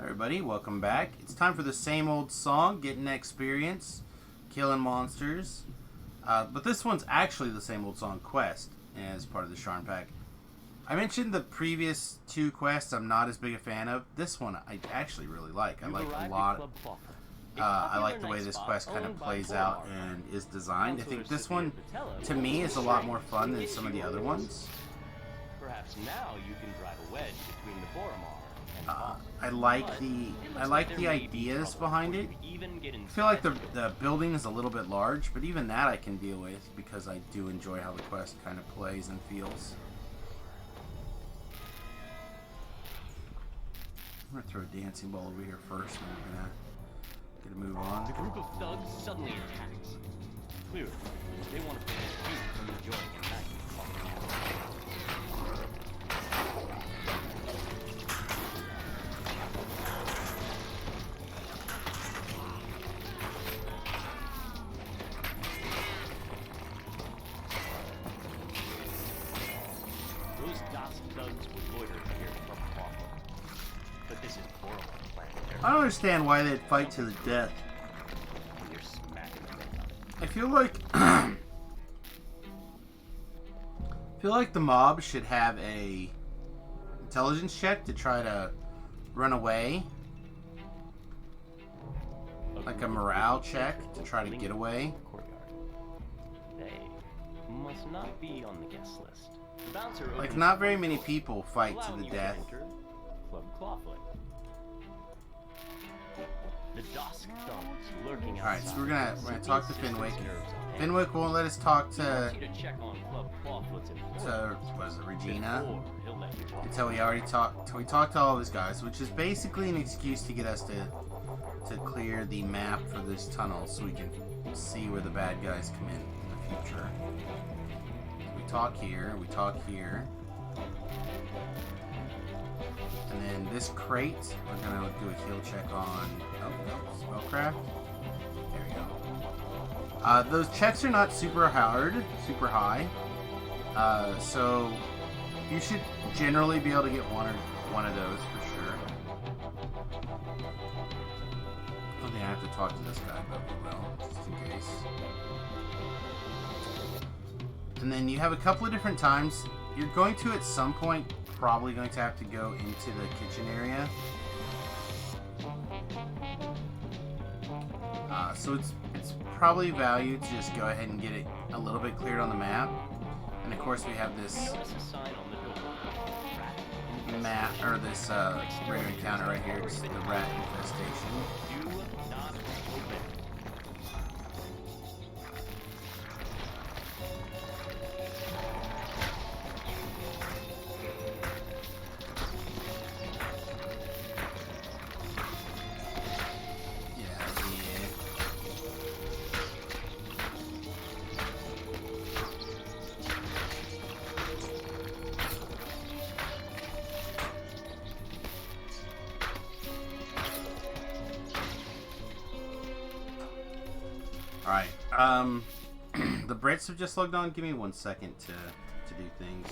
Everybody, welcome back. It's time for the same old song, getting experience, killing monsters. But this one's actually the same old song quest as part of the Sharn Pack. I mentioned the previous two quests I'm not as big a fan of. This one I actually really like. I like a lot. I like the way this quest kind of plays out and is designed. I think this one, to me, is a lot more fun than some of the other ones. Perhaps now you can drive a wedge between the Boromar. I like the ideas behind it. I feel like the building is a little bit large, but even that I can deal with because I do enjoy how the quest kind of plays and feels. I'm gonna throw a dancing ball over here first, and we're gonna get a move on. The group of thugs suddenly attacks. Clearly, they want to prevent you from enjoying a night on the campus. I don't understand why they'd fight to the death. I feel like the mob should have a intelligence check to try to run away. Like a morale check to try to get away. They must not be on the guest list. Like, not very many people fight to the death. Club Clawfoot. The Dusk thugs lurking outside. Alright, so we're gonna talk to Fenwick. Fenwick won't let us talk to what is it, Regina? Until we talked to all of his guys, which is basically an excuse to get us to clear the map for this tunnel so we can see where the bad guys come in the future. We talk here, and then this crate, we're gonna do a heal check on spellcraft. There we go. Those checks are not super high. So you should generally be able to get one of those for sure. I don't think I have to talk to this guy, but we will, just in case. And then you have a couple of different times. You're going to, at some point, probably going to have to go into the kitchen area. So it's probably value to just go ahead and get it a little bit cleared on the map. And of course we have this map, or this rare encounter right here, it's the rat infestation. Alright, the Brits have just logged on. Give me 1 second to do things.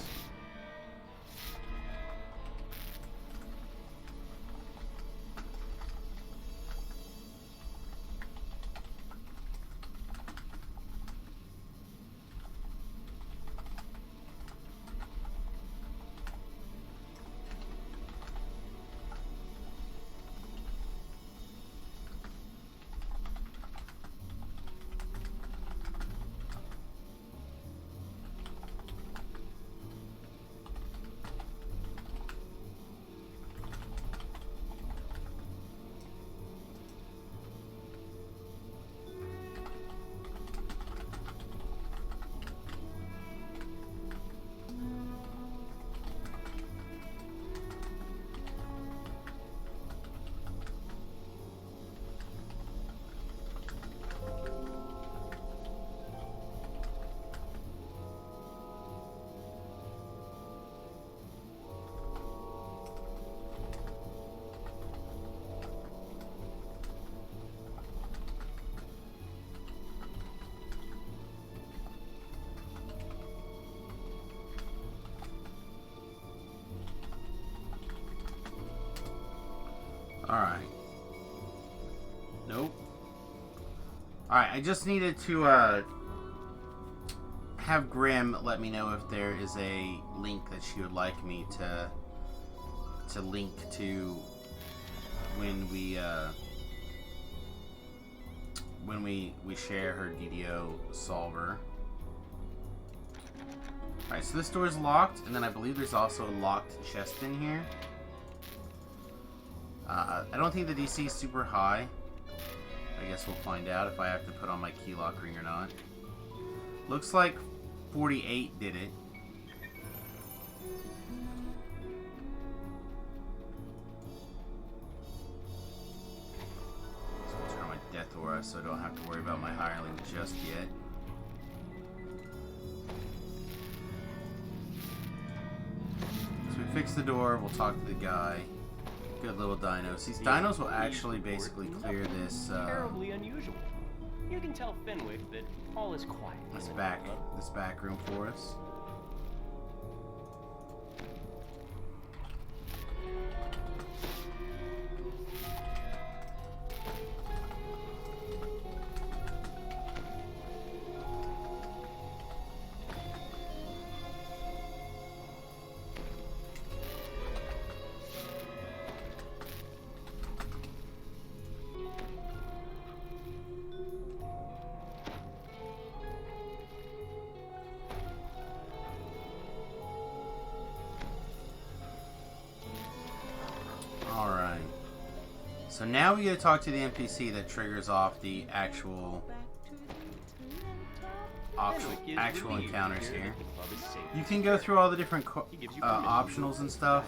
Alright. Nope. Alright, I just needed to have Grim let me know if there is a link that she would like me to link to when we share her DDO solver. Alright, so this door is locked, and then I believe there's also a locked chest in here. I don't think the DC is super high. I guess we'll find out if I have to put on my key lock ring or not. Looks like 48 did it. So I'll turn my death aura so I don't have to worry about my hireling just yet. So we fix the door, we'll talk to the guy. Good little dinos. These dinos will actually basically clear this terribly unusual. You can tell Fenwick that all is quiet. this back room for us. Alright. So now we gotta talk to the NPC that triggers off the actual encounters here. You can go through all the different optionals and stuff,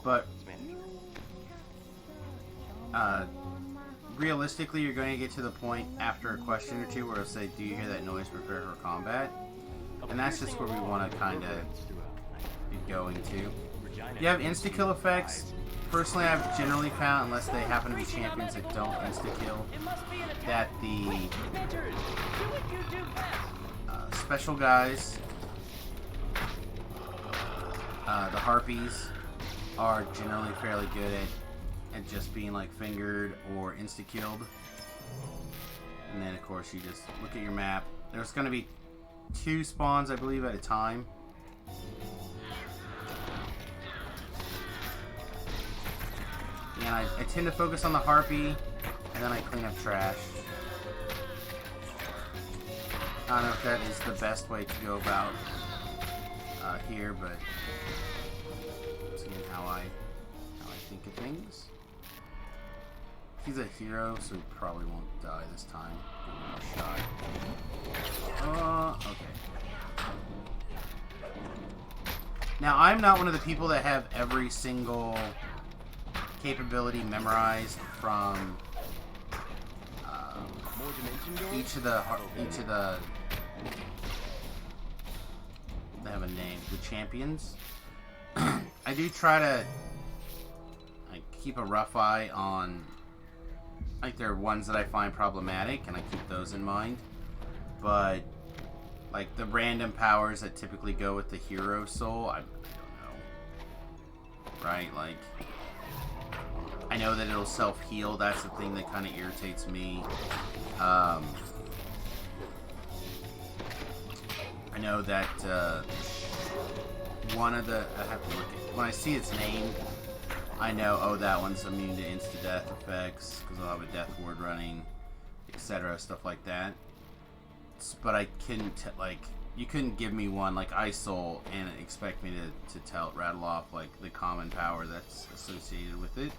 but realistically you're going to get to the point after a question or two where it'll say, do you hear that noise? Prepare for combat. And that's just where we want to kind of be going to. You have insta-kill effects. Personally, I've generally found, unless they happen to be champions that don't insta-kill, that the special guys, the harpies, are generally fairly good at just being like fingered or insta-killed. And then of course you just look at your map. There's going to be 2 spawns, I believe, at a time. And I tend to focus on the harpy, and then I clean up trash. I don't know if that is the best way to go about here, but seeing how I think of things. He's a hero, so he probably won't die this time. Give him a shot. Okay. Now, I'm not one of the people that have every single capability memorized from each of the they have a name, the champions. I do try to keep a rough eye on, like, there are ones that I find problematic and I keep those in mind, but like the random powers that typically go with the hero soul, I don't know, right? Like, I know that it'll self-heal. That's the thing that kind of irritates me. I know that one of the... I have to look at... When I see its name, I know, oh, that one's immune to insta-death effects, because I'll have a death ward running, etc., stuff like that. But I couldn't, like... You couldn't give me one like Isoul and expect me to rattle off, like, the common power that's associated with it.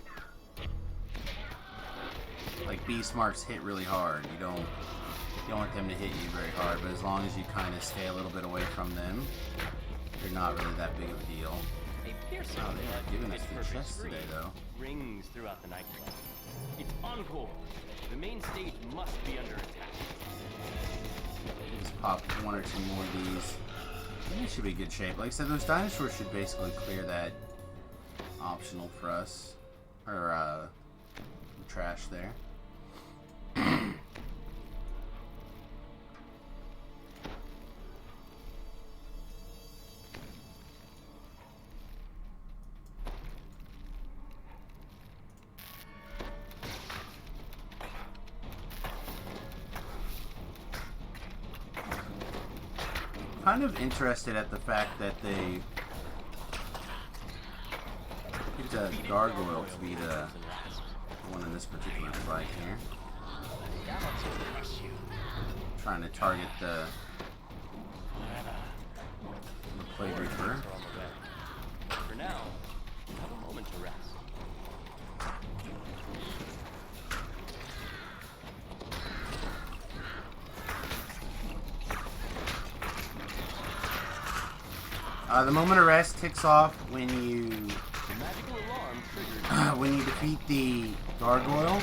Like, beast marks hit really hard. You don't want them to hit you very hard, but as long as you kind of stay a little bit away from them, they're not really that big of a deal. Oh, they're giving us the chest today, though. Rings throughout the nightclub. It's encore. The main stage must be under attack. Just pop 1 or 2 more of these. I think it should be good shape. Like I said, those dinosaurs should basically clear that optional for us. Or, the trash there. kind of interested at the fact that they picked a gargoyle to be the one in this particular fight here. Trying to target the Plague Reaper. For now, have a moment to rest. The moment of rest ticks off when you The magical alarm triggered. when you defeat the gargoyle.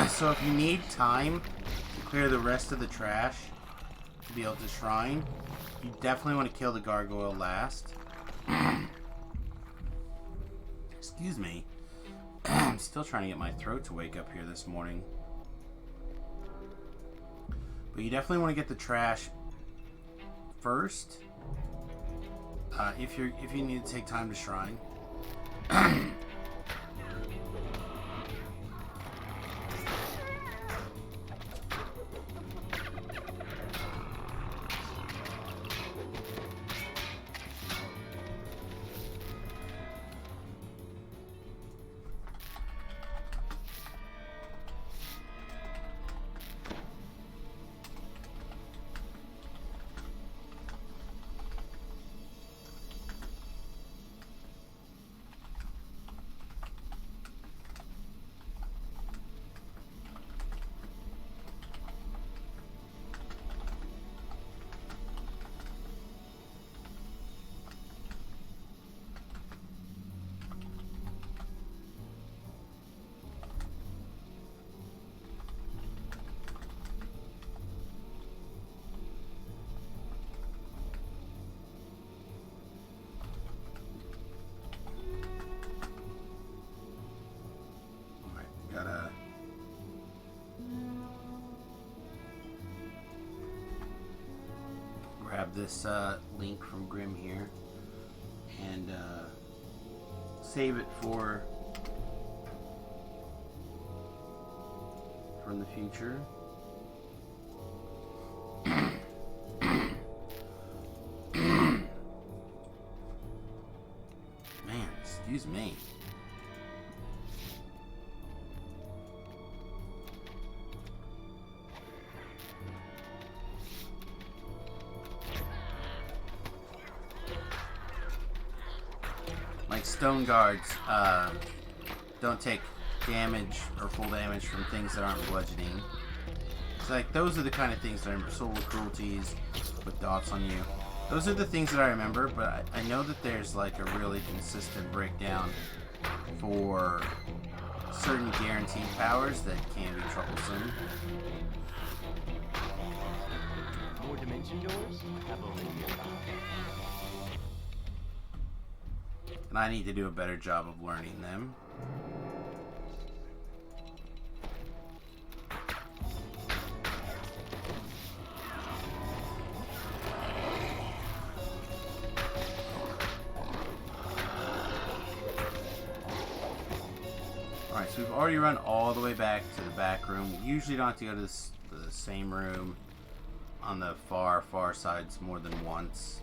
So if you need time to clear the rest of the trash to be able to shrine, you definitely want to kill the gargoyle last. Excuse me. I'm still trying to get my throat to wake up here this morning. But you definitely want to get the trash first. If you need to take time to shrine. Gotta grab this link from Grim here and save it from the future. Man, excuse me. Like stone guards don't take damage or full damage from things that aren't bludgeoning. It's like those are the kind of things that are soul cruelties with dots on you. Those are the things that I remember, but I know that there's like a really consistent breakdown for certain guaranteed powers that can be troublesome. More dimension doors have opened nearby. And I need to do a better job of learning them. Alright, so we've already run all the way back to the back room. We usually don't have to go to the same room on the far sides more than once.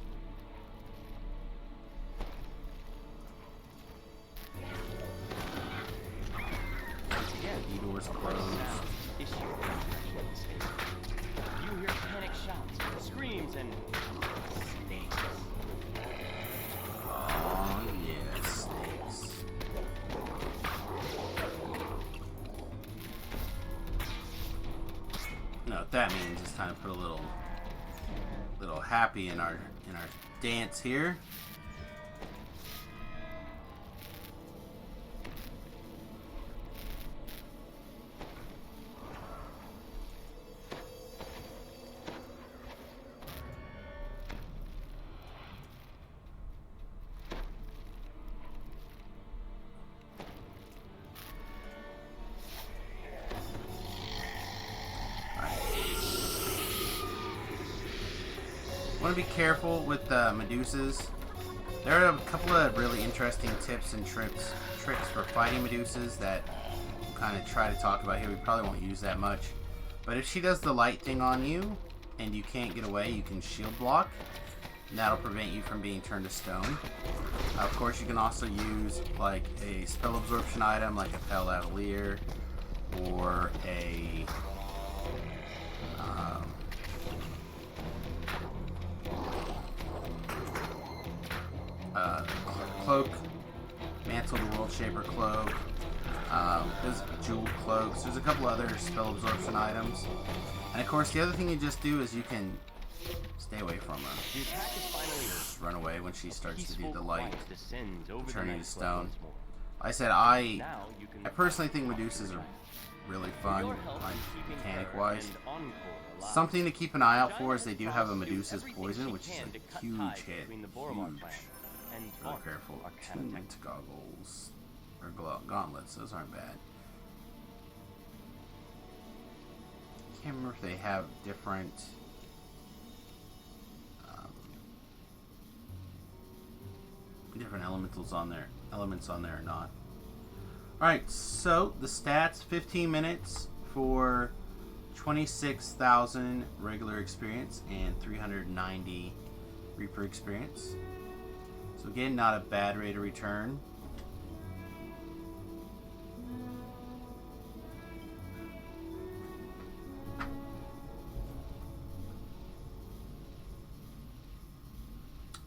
The door's closed. You hear panic shouts, screams, and snakes. Oh yeah, snakes. You know what that means is time to put a little happy in our dance here. Want to be careful with Medusas. There are a couple of really interesting tips and tricks for fighting Medusas that we'll kind of try to talk about here. We probably won't use that much. But if she does the light thing on you, and you can't get away, you can shield block. And that'll prevent you from being turned to stone. Of course, you can also use like a spell absorption item, like a Pale Lavalier, or a cloak, Mantle the World Shaper cloak. There's jeweled cloaks. There's a couple other spell absorption items, and of course, the other thing you just do is you can stay away from her. The attack is finally Just run away when she starts to do peaceful the light, quiet descends over turning the to nightclub stone. once more. I said I Now you can personally think Medusas are really fun, your help like in keeping mechanic her wise. and Encore alive. Something to keep an eye out Giant for is they do have a Fox do Medusa's everything poison, she which is can to a cut huge ties hit. between the Boromar Huge. clan and Really Vaunt, careful. Arcana Tunic Technique. goggles. Or gauntlets, those aren't bad. Can't remember if they have different different elements on there or not. Alright, so the stats, 15 minutes for 26,000 regular experience and 390 Reaper experience. So again, not a bad rate of return.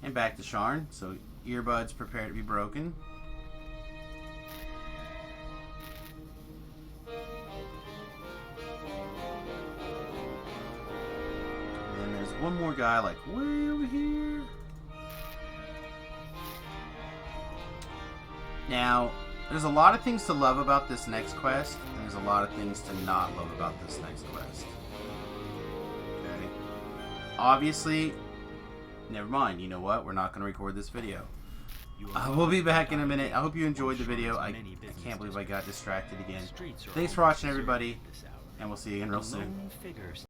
And back to Sharn. So earbuds prepare to be broken. And then there's one more guy like way over here. Now, there's a lot of things to love about this next quest, and there's a lot of things to not love about this next quest. Okay. Obviously, never mind. You know what? We're not going to record this video. We'll be back in a minute. I hope you enjoyed the video. I can't believe I got distracted again. Thanks for watching, everybody, and we'll see you again real soon.